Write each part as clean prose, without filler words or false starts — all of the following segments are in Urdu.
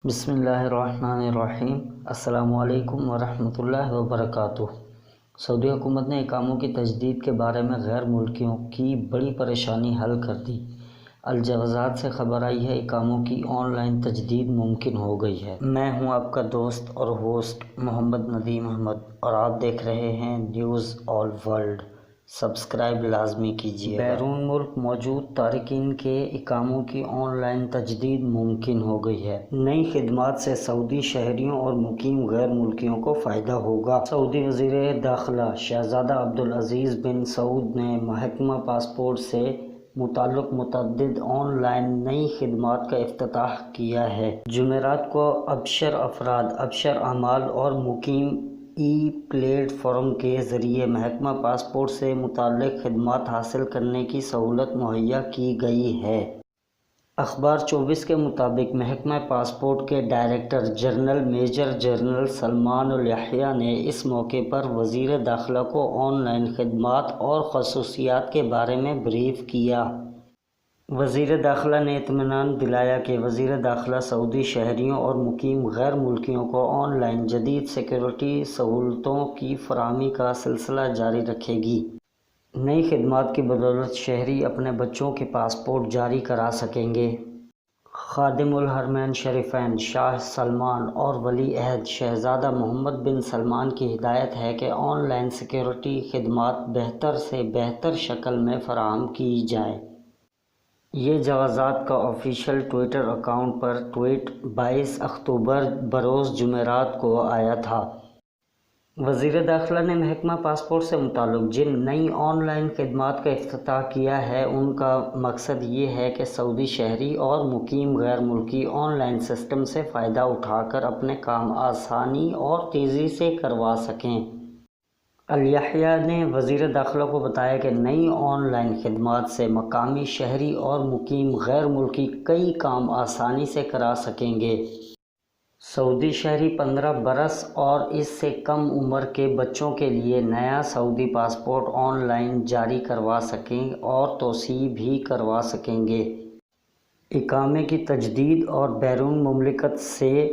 بسم اللہ الرحمن الرحیم۔ السلام علیکم ورحمۃ اللہ وبرکاتہ۔ سعودی حکومت نے اقاموں کی تجدید کے بارے میں غیر ملکیوں کی بڑی پریشانی حل کر دی۔ الجوازات سے خبر آئی ہے اقاموں کی آن لائن تجدید ممکن ہو گئی ہے۔ میں ہوں آپ کا دوست اور ہوسٹ محمد ندیم احمد اور آپ دیکھ رہے ہیں نیوز آل ورلڈ۔ سبسکرائب لازمی کیجیے۔ بیرون ملک موجود تارکین کے اقاموں کی آن لائن تجدید ممکن ہو گئی ہے۔ نئی خدمات سے سعودی شہریوں اور مقیم غیر ملکیوں کو فائدہ ہوگا۔ سعودی وزیر داخلہ شہزادہ عبدالعزیز بن سعود نے محکمہ پاسپورٹ سے متعلق متعدد آن لائن نئی خدمات کا افتتاح کیا ہے۔ جمعرات کو ابشر افراد، ابشر اعمال اور مقیم ای پلیٹ فارم کے ذریعے محکمہ پاسپورٹ سے متعلق خدمات حاصل کرنے کی سہولت مہیا کی گئی ہے۔ اخبار 24 کے مطابق محکمہ پاسپورٹ کے director general major general Salman الیحییٰ نے اس موقع پر وزیر داخلہ کو آن لائن خدمات اور خصوصیات کے بارے میں بریف کیا۔ وزیر داخلہ نے اطمینان دلایا کہ وزیر داخلہ سعودی شہریوں اور مقیم غیر ملکیوں کو آن لائن جدید سیکورٹی سہولتوں کی فراہمی کا سلسلہ جاری رکھے گی۔ نئی خدمات کی بدولت شہری اپنے بچوں کے پاسپورٹ جاری کرا سکیں گے۔ خادم الحرمین شریفین شاہ سلمان اور ولی عہد شہزادہ محمد بن سلمان کی ہدایت ہے کہ آن لائن سیکورٹی خدمات بہتر سے بہتر شکل میں فراہم کی جائیں۔ یہ جوازات کا آفیشیل ٹوئٹر اکاؤنٹ پر ٹویٹ 22 اکتوبر بروز جمعرات کو آیا تھا۔ وزیر داخلہ نے محکمہ پاسپورٹ سے متعلق جن نئی آن لائن خدمات کا افتتاح کیا ہے ان کا مقصد یہ ہے کہ سعودی شہری اور مقیم غیر ملکی آن لائن سسٹم سے فائدہ اٹھا کر اپنے کام آسانی اور تیزی سے کروا سکیں۔ الیحییٰ نے وزیر داخلہ کو بتایا کہ نئی آن لائن خدمات سے مقامی شہری اور مقیم غیر ملکی کئی کام آسانی سے کرا سکیں گے۔ سعودی شہری 15 برس اور اس سے کم عمر کے بچوں کے لیے نیا سعودی پاسپورٹ آن لائن جاری کروا سکیں اور توسیع بھی کروا سکیں گے۔ اقامے کی تجدید اور بیرون مملکت سے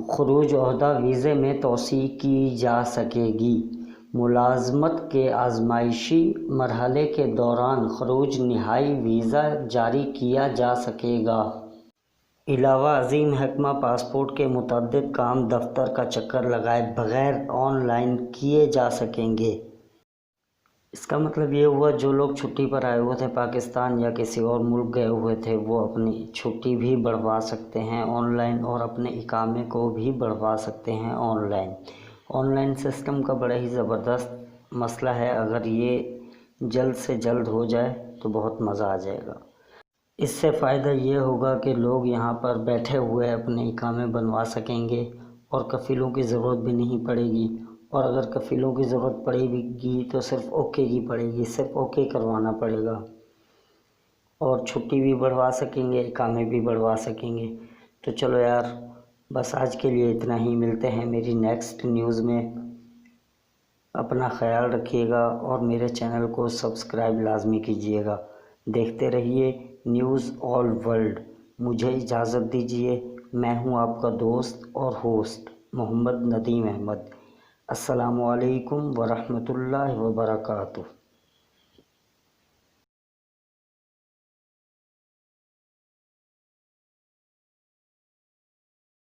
خروج عہدہ ویزے میں توسیع کی جا سکے گی۔ ملازمت کے آزمائشی مرحلے کے دوران خروج نہائی ویزا جاری کیا جا سکے گا۔ علاوہ ازیں محکمہ پاسپورٹ کے متعدد کام دفتر کا چکر لگائے بغیر آن لائن کیے جا سکیں گے۔ اس کا مطلب یہ ہوا جو لوگ چھٹی پر آئے ہوئے تھے پاکستان یا کسی اور ملک گئے ہوئے تھے وہ اپنی چھٹی بھی بڑھوا سکتے ہیں آن لائن اور اپنے اقامے کو بھی بڑھوا سکتے ہیں on line. On line system کا بڑا ہی زبردست مسئلہ ہے، اگر یہ جلد سے جلد ہو جائے تو بہت مزہ آ جائے گا۔ اس سے فائدہ یہ ہوگا کہ لوگ یہاں پر بیٹھے ہوئے اپنے اقامے بنوا سکیں گے اور کفیلوں کی ضرورت بھی نہیں پڑے گی، اور اگر کفیلوں کی ضرورت پڑے گی تو صرف اوکے کی پڑے گی، صرف اوکے کروانا پڑے گا اور چھٹی بھی بڑھوا سکیں گے، اقامے بھی بڑھوا سکیں گے۔ تو چلو یار، بس آج کے لیے اتنا ہی، ملتے ہیں میری نیکسٹ نیوز میں۔ اپنا خیال رکھیے گا اور میرے چینل کو سبسکرائب لازمی کیجیے گا۔ دیکھتے رہیے نیوز آل ورلڈ۔ مجھے اجازت دیجیے، میں ہوں آپ کا دوست اور ہوسٹ محمد ندیم احمد۔ السلام علیکم ورحمۃ اللہ وبرکاتہ۔